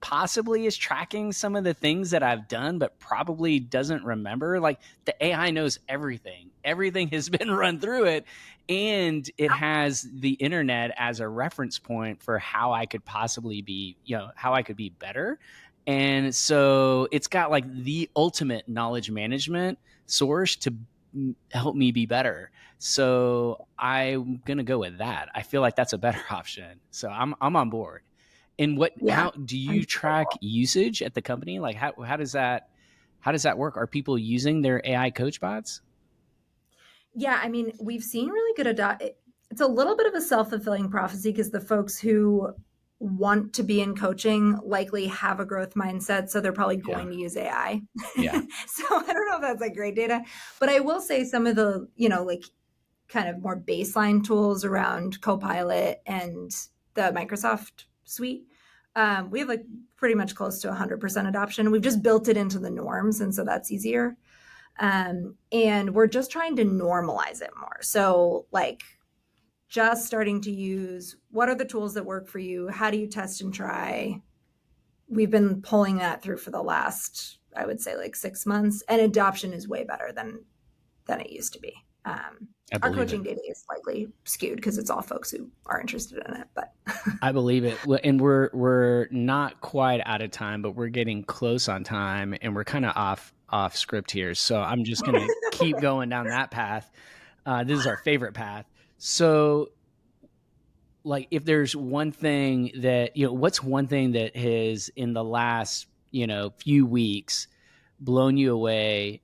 possibly is tracking some of the things that I've done, but probably doesn't remember. Like the AI knows everything. Everything has been run through it, and it has the internet as a reference point for how I could possibly be, how I could be better. And so it's got like the ultimate knowledge management source to help me be better. So I'm going to go with that. I feel like that's a better option. So I'm on board. And how do you track usage at the company? Like how does that work? Are people using their AI coach bots? Yeah. I mean, we've seen really good it's a little bit of a self-fulfilling prophecy because the folks who want to be in coaching likely have a growth mindset. So they're probably going to use AI. Yeah. So I don't know if that's like great data, but I will say some of the, like kind of more baseline tools around Copilot and the Microsoft suite, we have like pretty much close to 100% adoption. We've just built it into the norms. And so that's easier. And we're just trying to normalize it more. So like just starting to use, what are the tools that work for you? How do you test and try? We've been pulling that through for the last, I would say like 6 months, and adoption is way better than it used to be. Our coaching data is slightly skewed because it's all folks who are interested in it, but I believe it. And we're not quite out of time, but we're getting close on time, and we're kind of off script here. So I'm just going to keep going down that path. This is our favorite path. So like if there's one thing that, what's one thing that has in the last, few weeks blown you away,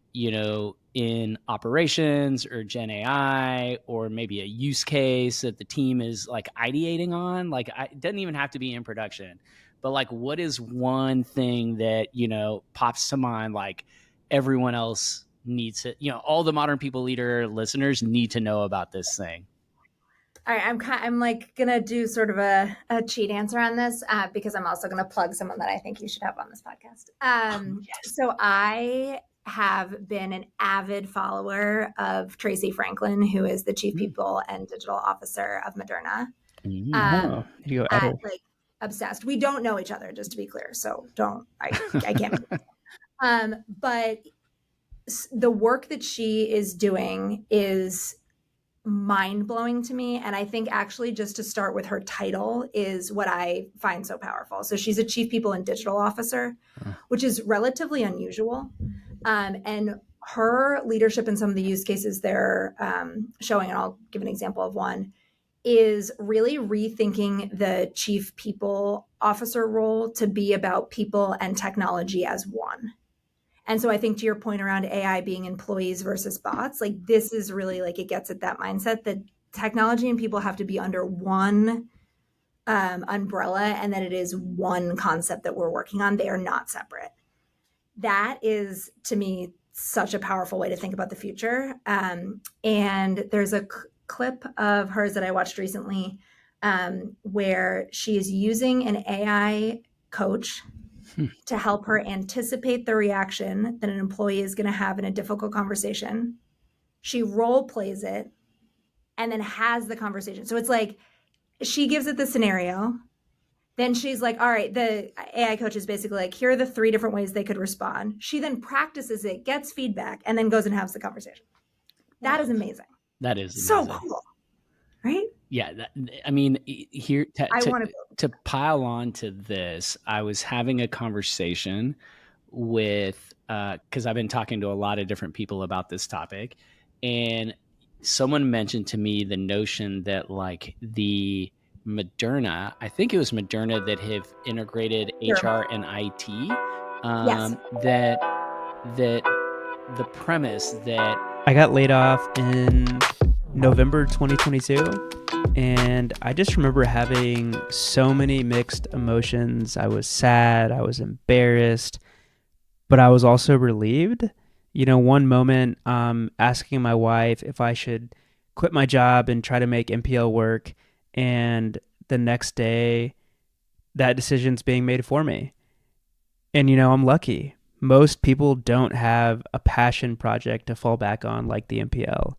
in operations or Gen AI, or maybe a use case that the team is like ideating on? Like it doesn't even have to be in production, but like what is one thing that, pops to mind, like everyone else needs it, all the Modern People Leader listeners need to know about this thing? All right, I'm like gonna do sort of a cheat answer on this because I'm also gonna plug someone that I think you should have on this podcast. Yes. So I have been an avid follower of Tracy Franklin, who is the Chief People and Digital Officer of Moderna. Like obsessed. We don't know each other, just to be clear. So I can't. But the work that she is doing is mind-blowing to me. And I think actually just to start with her title is what I find so powerful. So she's a Chief People and Digital Officer, which is relatively unusual. And her leadership in some of the use cases they're showing, and I'll give an example of one, is really rethinking the Chief People Officer role to be about people and technology as one. And so I think to your point around AI being employees versus bots, like this is really like it gets at that mindset that technology and people have to be under one umbrella, and that it is one concept that we're working on. They are not separate. That is, to me, such a powerful way to think about the future. And there's a clip of hers that I watched recently where she is using an AI coach to help her anticipate the reaction that an employee is going to have in a difficult conversation. She role plays it and then has the conversation. So it's like she gives it the scenario, Then she's like, all right, the AI coach is basically like, here are the 3 different ways they could respond. She then practices it, gets feedback, and then goes and has the conversation. That is amazing. That is so amazing. Cool, right? Yeah, I mean, here to pile on to this, I was having a conversation with because I've been talking to a lot of different people about this topic, and someone mentioned to me the notion that like the Moderna, I think it was Moderna that have integrated HR and IT. Yes. That the premise that I got laid off in November 2022, and I just remember having so many mixed emotions. I was sad, I was embarrassed, but I was also relieved. One moment, asking my wife if I should quit my job and try to make MPL work, and the next day, that decision's being made for me. And I'm lucky. Most people don't have a passion project to fall back on like the MPL.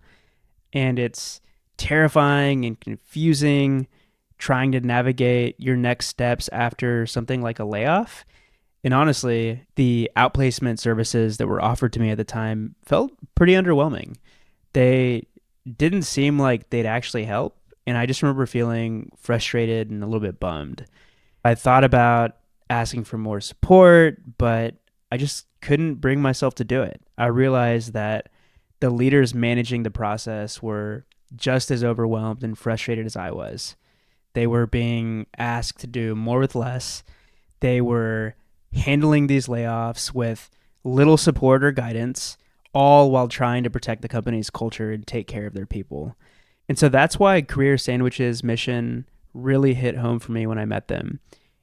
And it's terrifying and confusing trying to navigate your next steps after something like a layoff. And honestly, the outplacement services that were offered to me at the time felt pretty underwhelming. They didn't seem like they'd actually help. And I just remember feeling frustrated and a little bit bummed. I thought about asking for more support, but I just couldn't bring myself to do it. I realized that the leaders managing the process were just as overwhelmed and frustrated as I was. They were being asked to do more with less. They were handling these layoffs with little support or guidance, all while trying to protect the company's culture and take care of their people. And so that's why Career Sandwich's mission really hit home for me when I met them.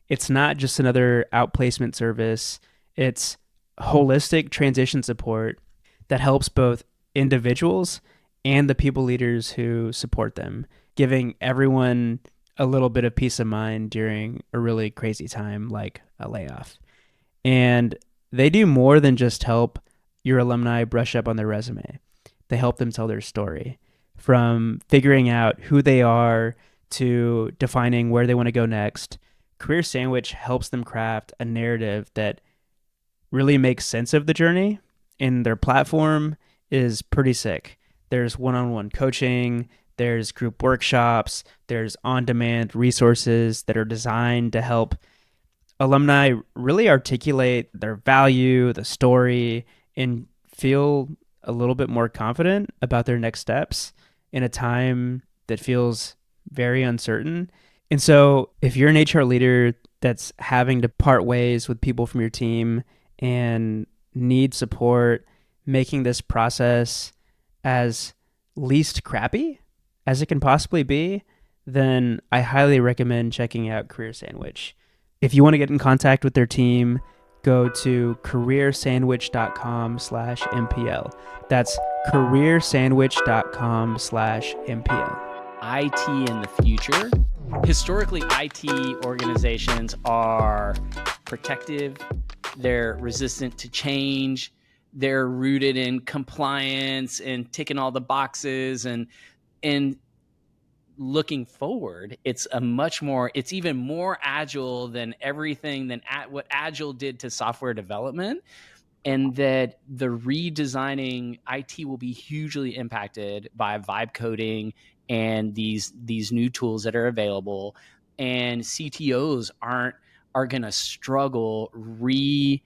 It's not just another outplacement service. It's holistic transition support that helps both individuals and the people leaders who support them, giving everyone a little bit of peace of mind during a really crazy time like a layoff. And they do more than just help your alumni brush up on their resume. They help them tell their story, from figuring out who they are to defining where they want to go next. Career Sandwich helps them craft a narrative that really makes sense of the journey, and their platform is pretty sick. There's one-on-one coaching, there's group workshops, there's on-demand resources that are designed to help alumni really articulate their value, the story, and feel a little bit more confident about their next steps in a time that feels very uncertain. And so if you're an HR leader that's having to part ways with people from your team and need support making this process as least crappy as it can possibly be, then I highly recommend checking out Career Sandwich. If you want to get in contact with their team, go to careersandwich.com/MPL. That's careersandwich.com/MPL. IT in the future. Historically, IT organizations are protective, they're resistant to change, they're rooted in compliance and ticking all the boxes, and looking forward, it's even more agile than everything than what Agile did to software development. And that the redesigning IT will be hugely impacted by vibe coding and these new tools that are available. And CTOs are going to struggle reorg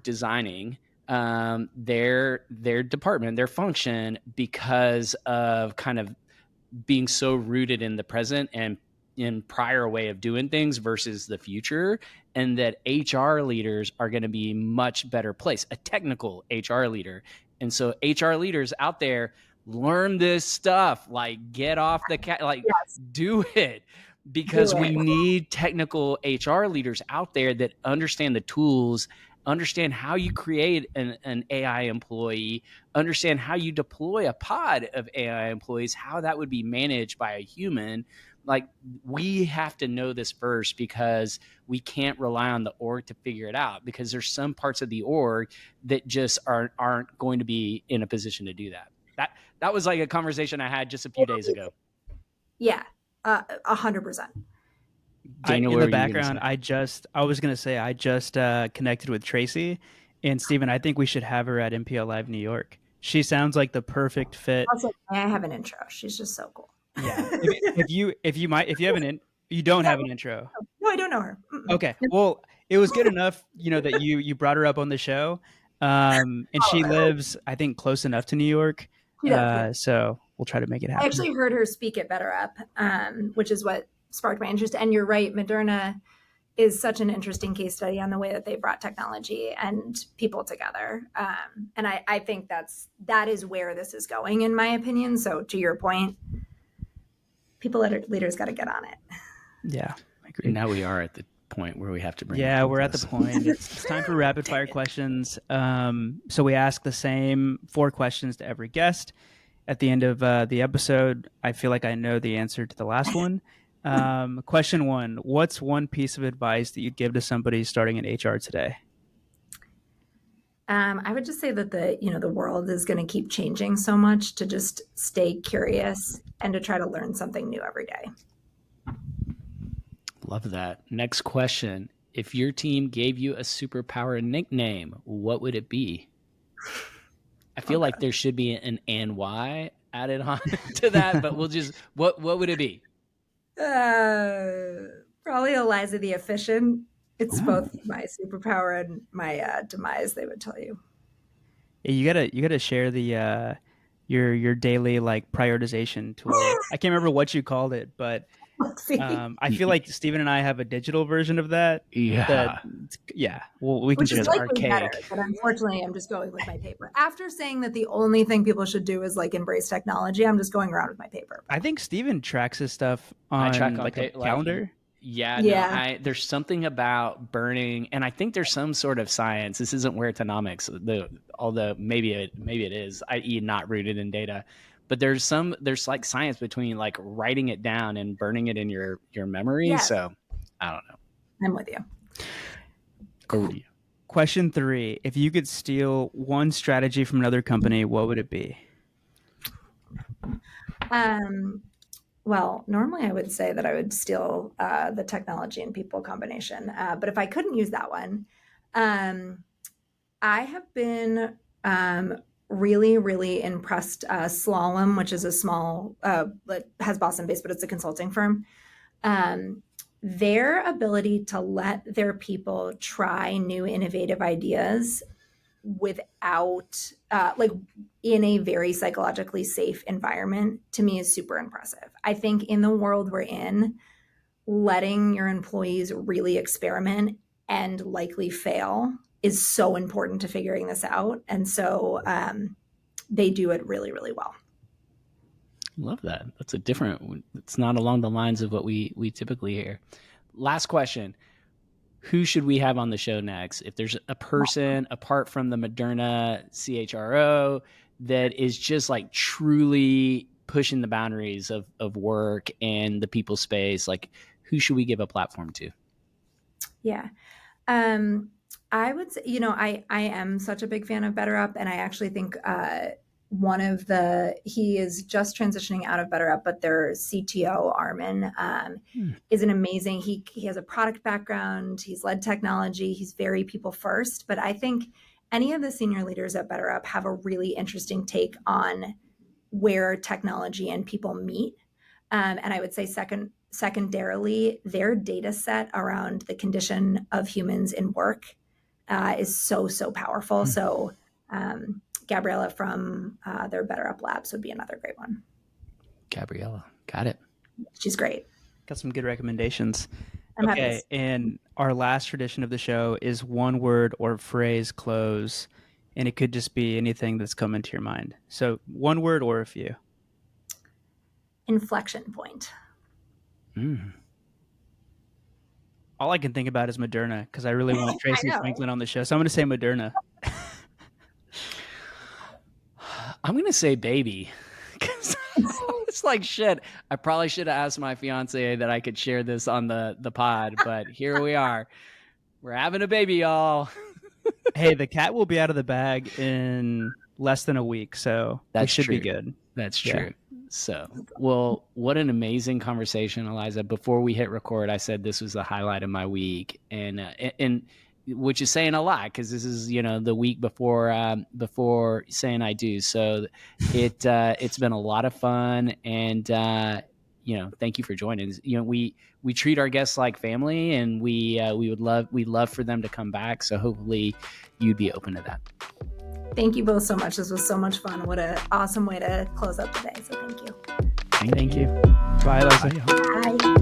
designing their department, their function, because of kind of being so rooted in the present and in prior way of doing things versus the future. And that HR leaders are going to be much better placed, a technical HR leader. And so HR leaders out there, learn this stuff, like get off the do it, because we need technical HR leaders out there that understand the tools, understand how you create an AI employee, understand how you deploy a pod of AI employees, how that would be managed by a human. Like, we have to know this first, because we can't rely on the org to figure it out, because there's some parts of the org that just aren't going to be in a position to do that. That was like a conversation I had just a few days ago. Yeah, 100%. Daniel, in the background, I was going to say, I just connected with Tracy, and Steven, I think we should have her at MPL Live New York. She sounds like the perfect fit. Also, may I have an intro? She's just so cool. Yeah. If you have you don't have an intro. No, I don't know her. Okay. Well, it was good enough, that you brought her up on the show. And she lives, I think, close enough to New York. So we'll try to make it happen. I actually heard her speak at BetterUp, which is what sparked my interest. And you're right, Moderna is such an interesting case study on the way that they brought technology and people together. And I think that is where this is going, in my opinion. So to your point, leaders got to get on it. Yeah, I agree. Now we are at the point where we have to bring. Yeah, we're at the point. It's time for rapid fire questions. So we ask the same 4 questions to every guest. At the end of the episode, I feel like I know the answer to the last one. Question 1, what's one piece of advice that you'd give to somebody starting in HR today? I would just say that the world is going to keep changing so much, to just stay curious and to try to learn something new every day. Love that. Next question. If your team gave you a superpower nickname, what would it be? I feel like there should be an "and-why" added on to that, but we'll just, what would it be? Probably Eliza the Efficient. It's both my superpower and my demise, they would tell you. Yeah, you gotta share the your daily prioritization tool. I can't remember what you called it, but I feel like Steven and I have a digital version of that. Yeah. Well, we can Which is just likely better, but unfortunately, I'm just going with my paper. After saying that the only thing people should do is embrace technology, I'm just going around with my paper. I think Steven tracks his stuff on a calendar. Yeah. There's something about burning, and I think there's some sort of science. This isn't weartonomics, although maybe it is, i.e. not rooted in data. But there's science between writing it down and burning it in your memory. Yeah. So I don't know. I'm with you. Cool. Question 3. If you could steal one strategy from another company, what would it be? Well, normally I would say that I would steal the technology and people combination. But if I couldn't use that one, I have been really, really impressed. Slalom, which is a small, has Boston based, but it's a consulting firm. Their ability to let their people try new innovative ideas without in a very psychologically safe environment, to me, is super impressive. I think in the world we're in, letting your employees really experiment and likely fail is so important to figuring this out. And so they do it really, really well. Love that. That's it's not along the lines of what we typically hear. Last question. Who should we have on the show next? If there's a person apart from the Moderna CHRO that is just truly pushing the boundaries of work and the people space, who should we give a platform to? Yeah. I would say, I am such a big fan of BetterUp, and I actually think he is just transitioning out of BetterUp, but their CTO, Armin, is an amazing, he has a product background, he's led technology, he's very people first, but I think any of the senior leaders at BetterUp have a really interesting take on where technology and people meet. And I would say secondarily, their data set around the condition of humans in work is so powerful. So Gabriella from their BetterUp Labs would be another great one. Gabriella, got it. She's great. Got some good recommendations. I'm okay, happy. And our last tradition of the show is one word or phrase close, and it could just be anything that's come into your mind. So one word or a few. Inflection point. All I can think about is Moderna, because I really want Tracy Franklin on the show. So I'm going to say Moderna. I'm going to say baby. It's shit. I probably should have asked my fiance that I could share this on the pod, but here we are. We're having a baby, y'all. Hey, the cat will be out of the bag in less than a week, so that should be good. That's true. So, well, what an amazing conversation, Eliza. Before we hit record, I said this was the highlight of my week, and which is saying a lot because this is the week before saying I do. So it's been a lot of fun, and thank you for joining. We treat our guests like family, and we'd love for them to come back. So hopefully you'd be open to that. Thank you both so much. This was so much fun. What an awesome way to close up today. So thank you. Thank you. Bye, Eliza. Bye.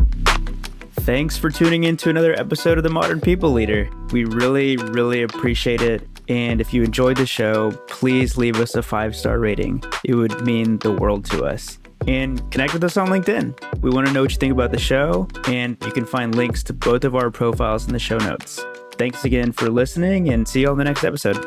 Thanks for tuning in to another episode of The Modern People Leader. We really, really appreciate it. And if you enjoyed the show, please leave us a 5-star rating. It would mean the world to us. And connect with us on LinkedIn. We want to know what you think about the show, and you can find links to both of our profiles in the show notes. Thanks again for listening, and see you on the next episode.